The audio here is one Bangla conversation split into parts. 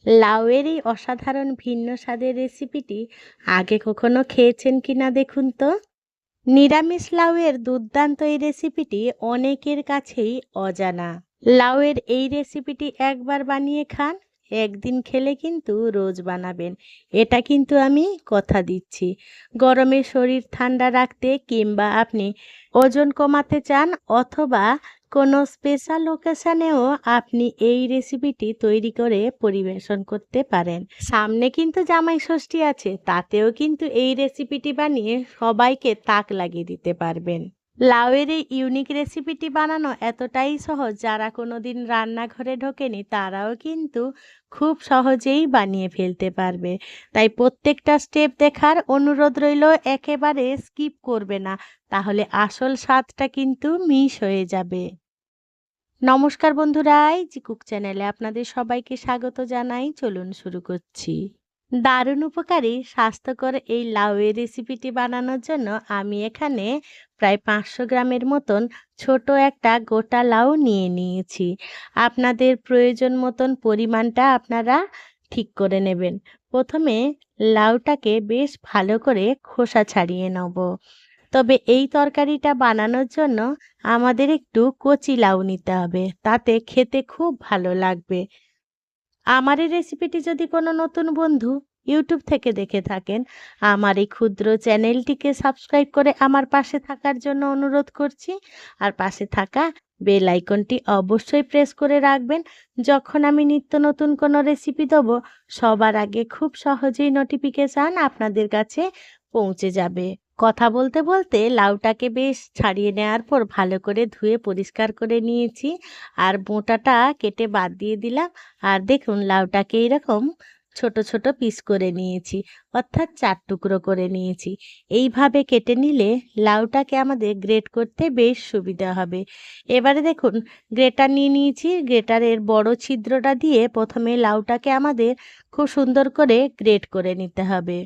লাউয়ের এই অসাধারণ ভিন্ন স্বাদের রেসিপিটি আগে কখনো খেয়েছেন কিনা দেখুন তো। নিরামিষ লাউয়ের দুর্দান্ত এই রেসিপিটি অনেকের কাছেই অজানা। লাউয়ের এই রেসিপিটি একবার বানিয়ে খান, একদিন খেলে কিন্তু রোজ বানাবেন, এটা কিন্তু আমি কথা দিচ্ছি। গরমে শরীর ঠান্ডা রাখতে কিংবা আপনি ওজন কমাতে চান, অথবা কোনো স্পেশাল ওকেশনেও আপনি এই রেসিপিটি তৈরি করে পরিবেশন করতে পারেন। সামনে কিন্তু জামাই ষষ্ঠী আছে, তাতেও কিন্তু এই রেসিপিটি বানিয়ে সবাইকে তাক লাগিয়ে দিতে পারবেন। লাউয়ের এই ইউনিক রেসিপিটি বানানো এতটাই সহজ, যারা কোনোদিন রান্নাঘরে ঢোকেনি তারাও কিন্তু খুব সহজেই বানিয়ে ফেলতে পারবে। তাই প্রত্যেকটা স্টেপ দেখার অনুরোধ রইল, একেবারে স্কিপ করবে না, তাহলে আসল স্বাদটা কিন্তু মিস হয়ে যাবে। নমস্কার বন্ধুরা, জি কুক চ্যানেলে আপনাদের সবাইকে স্বাগত জানাই। চলুন শুরু করছি। দারুণ উপকারী স্বাস্থ্যকর এই লাউয়ের রেসিপিটি বানানোর জন্য আমি এখানে প্রায় 500 গ্রামের মতন ছোট একটা গোটা লাউ নিয়ে নিয়েছি। আপনাদের প্রয়োজন মতন পরিমাণটা আপনারা ঠিক করে নেবেন। প্রথমে লাউটাকে বেশ ভালো করে খোসা ছাড়িয়ে নেব। তবে এই তরকারিটা বানানোর জন্য আমাদের একটু কচি লাউ নিতে হবে, তাতে খেতে খুব ভালো লাগবে। আমার এই রেসিপিটি যদি কোনো নতুন বন্ধু ইউটিউব থেকে দেখে থাকেন, আমার এই ক্ষুদ্র চ্যানেলটিকে সাবস্ক্রাইব করে আমার পাশে থাকার জন্য অনুরোধ করছি। আর পাশে থাকা বেল আইকনটি অবশ্যই প্রেস করে রাখবেন। যখন আমি নিত্য নতুন কোনো রেসিপি দেবো, সবার আগে খুব সহজেই নোটিফিকেশান আপনাদের কাছে পৌঁছে যাবে। কথা বলতে বলতে লাউটাকে বেশ ছাড়িয়ে নেওয়ার পর ভালো করে ধুয়ে পরিষ্কার করে নিয়েছি, আর বোঁটাটা কেটে বাদ দিয়ে দিলাম। আর দেখুন, লাউটাকে এরকম ছোট ছোট পিস করে নিয়েছি, অর্থাৎ 4 টুকরো করে নিয়েছি। এইভাবে কেটে নিলে লাউটাকে আমাদের গ্রেট করতে বেশ সুবিধা হবে। এবারে দেখুন, গ্রেটার নিয়ে নিয়েছি। গ্রেটারের বড় ছিদ্রটা দিয়ে প্রথমে লাউটাকে আমাদের খুব সুন্দর করে গ্রেট করে নিতে হবে।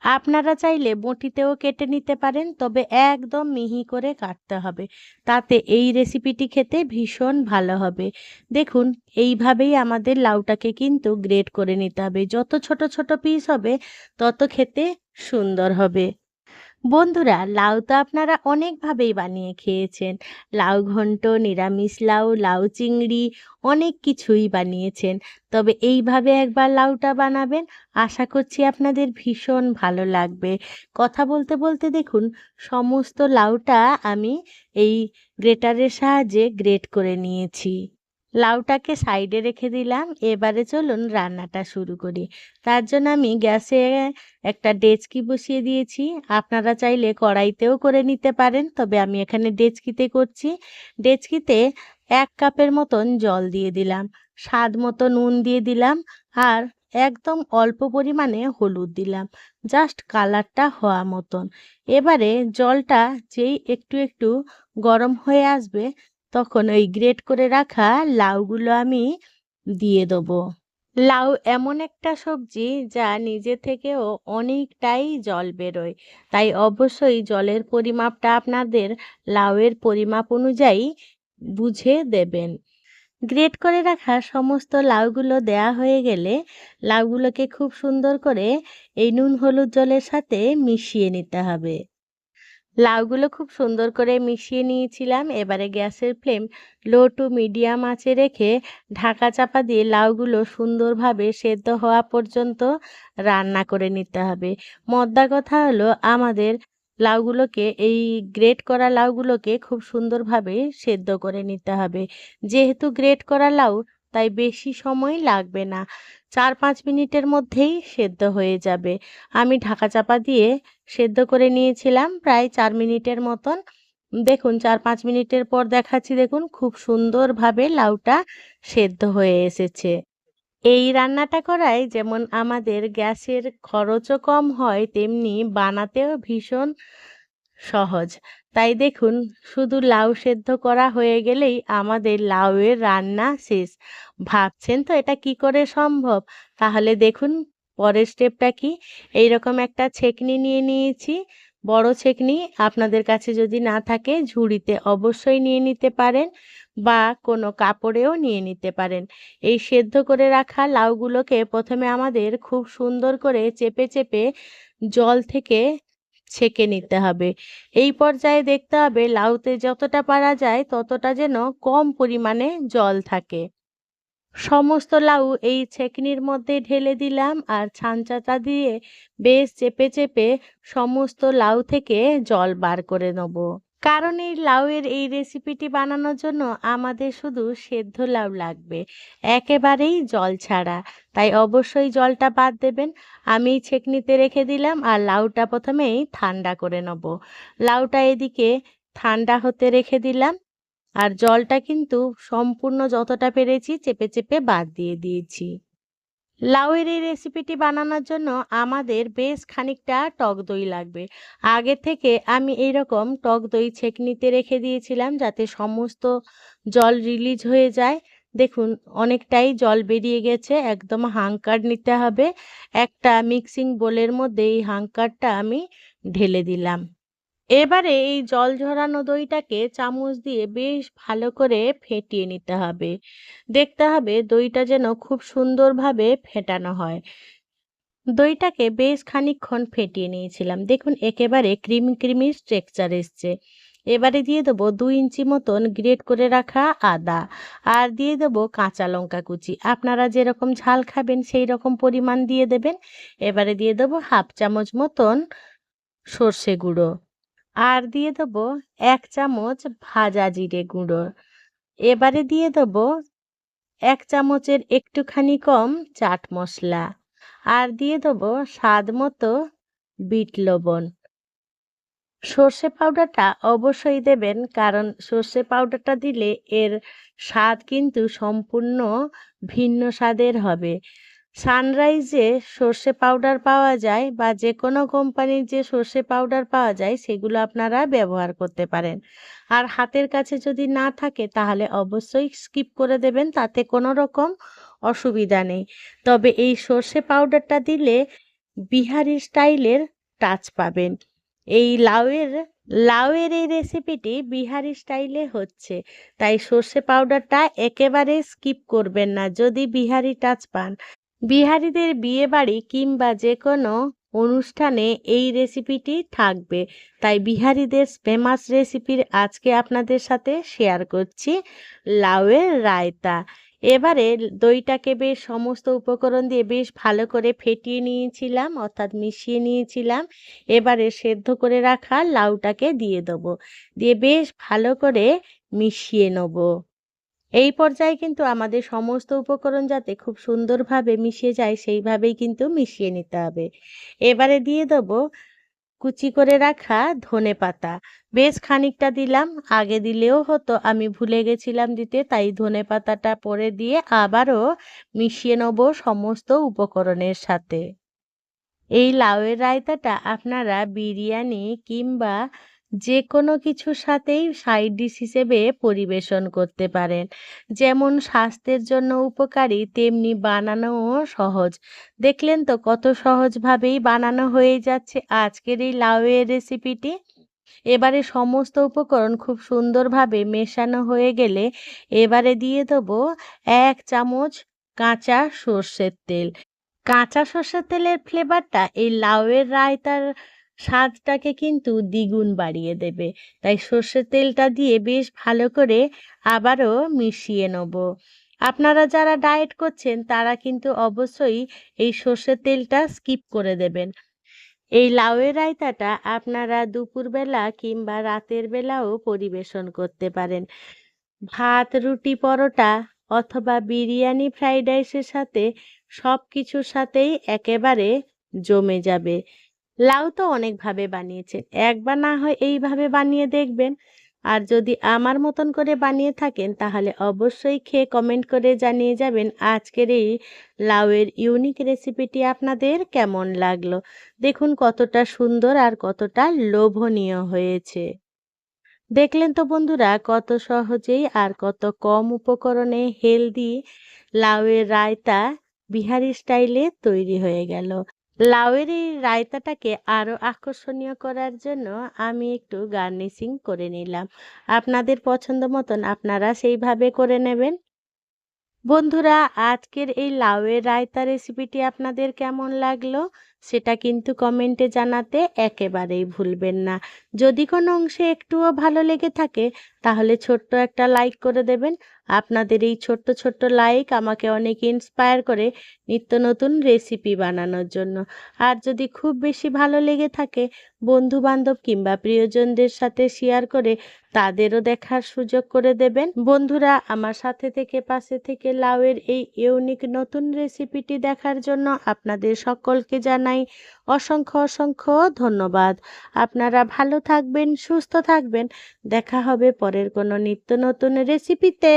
আপনারা চাইলে বঁটিতেও কেটে নিতে পারেন, তবে একদম মিহি করে কাটতে হবে, তাতে এই রেসিপিটি খেতে ভীষণ ভালো হবে। দেখুন, এইভাবেই আমাদের লাউটাকে কিন্তু গ্রেট করে নিতে হবে। যত ছোট ছোট পিস হবে তত খেতে সুন্দর হবে। বন্ধুরা, লাউ তো আপনারা অনেকভাবেই বানিয়ে খেয়েছেন। লাউ ঘন্ট, নিরামিষ লাউ, লাউ চিংড়ি, অনেক কিছুই বানিয়েছেন। তবে এইভাবে একবার লাউটা বানাবেন, আশা করছি আপনাদের ভীষণ ভালো লাগবে। কথা বলতে বলতে দেখুন, সমস্ত লাউটা আমি এই গ্রেটারের সাহায্যে গ্রেট করে নিয়েছি। লাউটাকে সাইডে রেখে দিলাম। এবারে চলুন রান্নাটা শুরু করি। তার জন্য আমি গ্যাসে একটা ডেচকি বসিয়ে দিয়েছি। আপনারা চাইলে কড়াইতেও করে নিতে পারেন, তবে আমি এখানে ডেচকিতে করছি। ডেচকিতে 1 কাপের মতন জল দিয়ে দিলাম, স্বাদ মতো নুন দিয়ে দিলাম, আর একদম অল্প পরিমাণে হলুদ দিলাম, জাস্ট কালারটা হওয়া মতন। এবারে জলটা যেই একটু একটু গরম হয়ে আসবে, তখন ওই গ্রেট করে রাখা লাউগুলো আমি দিয়ে দেবো। লাউ এমন একটা সবজি যা নিজে থেকেও অনেকটাই জল বেরোয়, তাই অবশ্যই জলের পরিমাপটা আপনাদের লাউয়ের পরিমাপ অনুযায়ী বুঝে দেবেন। গ্রেট করে রাখা সমস্ত লাউগুলো দেয়া হয়ে গেলে লাউগুলোকে খুব সুন্দর করে এই নুন হলুদ জলের সাথে মিশিয়ে নিতে হবে। লাউগুলো খুব সুন্দর করে মিশিয়ে নিয়েছিলাম। এবারে গ্যাসের ফ্লেম লো টু মিডিয়াম আঁচে রেখে ঢাকা চাপা দিয়ে লাউগুলো সুন্দরভাবে সেদ্ধ হওয়া পর্যন্ত রান্না করে নিতে হবে। মোদ্দা কথা হলো, আমাদের লাউগুলোকে, এই গ্রেট করা লাউগুলোকে খুব সুন্দরভাবে সেদ্ধ করে নিতে হবে। যেহেতু গ্রেট করা লাউ, তাই বেশি সময় লাগবে না, 4-5 মিনিটের মধ্যেই সেদ্ধ হয়ে যাবে। আমি ঢাকা চাপা দিয়ে সেদ্ধ করে নিয়েছিলাম প্রায় 4 মিনিটের মতন। দেখুন, 4-5 মিনিটের পর দেখাচ্ছি, দেখুন খুব সুন্দরভাবে লাউটা সেদ্ধ হয়ে এসেছে। এই রান্নাটা করায় যেমন আমাদের গ্যাসের খরচও কম হয়, তেমনি বানাতেও ভীষণ সহজ। তাই দেখুন, শুধু লাউ সেদ্ধ করা হয়ে গেলেই আমাদের লাউয়ের রান্না শেষ। ভাবছেন তো এটা কি করে সম্ভব? তাহলে দেখুন পরের স্টেপটা কি। এইরকম একটা ছেঁকনি নিয়ে নিয়েছি, বড় ছেঁকনি আপনাদের কাছে যদি না থাকে ঝুড়িতে অবশ্যই নিয়ে নিতে পারেন বা কোনো কাপড়েও নিয়ে নিতে পারেন। এই সেদ্ধ করে রাখা লাউগুলোকে প্রথমে আমাদের খুব সুন্দর করে চেপে চেপে জল থেকে ছেঁকে নিতে হবে। এই পর্যায়ে দেখতে হবে লাউতে যতটা পারা যায় ততটা যেন কম পরিমাণে জল থাকে। সমস্ত লাউ এই ছেঁকনির মধ্যে ঢেলে দিলাম আর ছাঁচাটা দিয়ে বেশ চেপে চেপে সমস্ত লাউ থেকে জল বার করে নেব। কারণ এই লাউয়ের এই রেসিপিটি বানানোর জন্য আমাদের শুধু সেদ্ধ লাউ লাগবে, একেবারেই জল ছাড়া। তাই অবশ্যই জলটা বাদ দেবেন। আমি ছেঁকনিতে রেখে দিলাম আর লাউটা প্রথমেই ঠান্ডা করে নেব। লাউটা এদিকে ঠান্ডা হতে রেখে দিলাম আর জলটা কিন্তু সম্পূর্ণ যতটা পেরেছি চেপে চেপে বাদ দিয়ে দিয়েছি। লাউয়ের এই রেসিপিটি বানানোর জন্য আমাদের বেশ খানিকটা টক দই লাগবে। আগে থেকে আমি এইরকম টক দই ছেঁকনিতে রেখে দিয়েছিলাম যাতে সমস্ত জল রিলিজ হয়ে যায়। দেখুন অনেকটাই জল বেরিয়ে গেছে, একদম হাঙ্কার নিতে হবে। একটা মিক্সিং বোলের মধ্যে এই হাঙ্কারটা আমি ঢেলে দিলাম। এবারে এই জল ঝরানো দইটাকে চামচ দিয়ে বেশ ভালো করে ফেটিয়ে নিতে হবে। দেখতে হবে দইটা যেন খুব সুন্দরভাবে ফেটানো হয়। দইটাকে বেশ খানিকক্ষণ ফেটিয়ে নিয়েছিলাম। দেখুন একেবারে ক্রিমি ক্রিমি টেক্সচার এসছে। এবারে দিয়ে দেবো 2 ইঞ্চি মতন গ্রেট করে রাখা আদা আর দিয়ে দেবো কাঁচা লঙ্কা কুচি। আপনারা যেরকম ঝাল খাবেন সেই রকম পরিমাণ দিয়ে দেবেন। এবারে দিয়ে দেবো 1/2 চামচ মতন সর্ষে গুঁড়ো আর দিয়ে দেবো 1 চামচ ভাজা জিরে গুঁড়ো। এবারে দিয়ে দেবো 1 চামচের একটুখানি কম চাট মশলা আর দিয়ে দেবো স্বাদ মতো বিট লবণ। সর্ষে পাউডারটা অবশ্যই দেবেন, কারণ সর্ষে পাউডারটা দিলে এর স্বাদ কিন্তু সম্পূর্ণ ভিন্ন স্বাদের হবে। সানরাইজে সর্ষে পাউডার পাওয়া যায় বা যে কোনো কোম্পানির যে সর্ষে পাউডার পাওয়া যায় সেগুলো আপনারা ব্যবহার করতে পারেন। আর হাতের কাছে যদি না থাকে তাহলে অবশ্যই স্কিপ করে দেবেন, তাতে কোনো রকম অসুবিধা নেই। তবে এই সর্ষে পাউডারটা দিলে বিহারি স্টাইলের টাচ পাবেন। এই লাউয়ের এই রেসিপিটি বিহারি স্টাইলে হচ্ছে, তাই সর্ষে পাউডারটা একেবারে স্কিপ করবেন না যদি বিহারি টাচ পান। বিহারিদের বিয়েবাড়ি কিংবা যে কোনো অনুষ্ঠানে এই রেসিপিটি থাকবে, তাই বিহারিদের ফেমাস রেসিপির আজকে আপনাদের সাথে শেয়ার করছি লাউয়ের রায়তা। এবারে দইটাকে বেশ সমস্ত উপকরণ দিয়ে বেশ ভালো করে ফেটিয়ে নিয়েছিলাম, অর্থাৎ মিশিয়ে নিয়েছিলাম। এবারে সেদ্ধ করে রাখা লাউটাকে দিয়ে দেবো, দিয়ে বেশ ভালো করে মিশিয়ে নেব। এই পর্যায়ে কিন্তু আমাদের সমস্ত উপকরণ যাতে খুব সুন্দরভাবে মিশে যায় সেইভাবেই কিন্তু মিশিয়ে নিতে হবে। এবারে দিয়ে দেবো কুচি করে রাখা ধনেপাতা। বেশ খানিকটা দিলাম, আগে দিলেও হতো, আমি ভুলে গেছিলাম দিতে, তাই ধনেপাতাটা পরে দিয়ে আবারও মিশিয়ে নেব সমস্ত উপকরণের সাথে। এই লাউয়ের রায়তাটা আপনারা বিরিয়ানি কিংবা যে কোনো কিছুর সাথেই সাইড ডিশ হিসেবে পরিবেশন করতে পারেন। যেমন স্বাস্থ্যের জন্য উপকারী তেমনি বানানোও সহজ। দেখলেন তো কত সহজভাবেই বানানো হয়ে যাচ্ছে আজকের এই লাউয়ের রেসিপিটি। এবারে সমস্ত উপকরণ খুব সুন্দরভাবে মেশানো হয়ে গেলে এবারে দিয়ে দেবো 1 চামচ কাঁচা সর্ষের তেল। কাঁচা সর্ষের তেলের ফ্লেভারটা এই লাউয়ের রায়তার স্বাদটাকে কিন্তু দ্বিগুণ বাড়িয়ে দেবে। তাই সর্ষের তেলটা দিয়ে বেশ ভালো করে আবারও মিশিয়ে নেব। আপনারা যারা ডায়েট করছেন তারা কিন্তু অবশ্যই এই সর্ষের তেলটা স্কিপ করে দেবেন। এই লাউয়ের রায়তাটা আপনারা দুপুরবেলা কিংবা রাতের বেলাও পরিবেশন করতে পারেন। ভাত, রুটি, পরোটা অথবা বিরিয়ানি, ফ্রাইড রাইসের সাথে সব কিছুর সাথেই একেবারে জমে যাবে। লাউ তো অনেকভাবে বানিয়েছেন, একবার না হয় এইভাবে বানিয়ে দেখবেন। আর যদি আমার মতন করে বানিয়ে থাকেন তাহলে অবশ্যই খেয়ে কমেন্ট করে জানিয়ে যাবেন আজকের এই লাউয়ের ইউনিক রেসিপিটি আপনাদের কেমন লাগলো। দেখুন কতটা সুন্দর আর কতটা লোভনীয় হয়েছে। দেখলেন তো বন্ধুরা কত সহজেই আর কত কম উপকরণে হেলদি লাউয়ের রায়তা বিহারি স্টাইলে তৈরি হয়ে গেল। লাউয়ের এই রায়তাটাকে আরো আকর্ষণীয় করার জন্য আমি একটু গার্নিশিং করে নিলাম। আপনাদের পছন্দ মতন আপনারা সেইভাবে করে নেবেন। বন্ধুরা, আজকের এই লাউয়ের রায়তা রেসিপিটি আপনাদের কেমন লাগলো সেটা কিন্তু কমেন্টে জানাতে একেবারেই ভুলবেন না। যদি কোনো অংশে একটুও ভালো লেগে থাকে তাহলে ছোট্ট একটা লাইক করে দেবেন। আপনাদের এই ছোট্ট ছোট্ট লাইক আমাকে অনেক ইন্সপায়ার করে নিত্য নতুন রেসিপি বানানোর জন্য। আর যদি খুব বেশি ভালো লেগে থাকে বন্ধু বান্ধব কিংবা প্রিয়জনদের সাথে শেয়ার করে তাদেরও দেখার সুযোগ করে দেবেন। বন্ধুরা, আমার সাথে থেকে পাশে থেকে লাউয়ের এই ইউনিক নতুন রেসিপিটি দেখার জন্য আপনাদের সকলকে জানাই অসংখ্য অসংখ্য ধন্যবাদ। আপনারা ভালো থাকবেন, সুস্থ থাকবেন। দেখা হবে পরের কোনো নিত্য নতুন রেসিপিতে।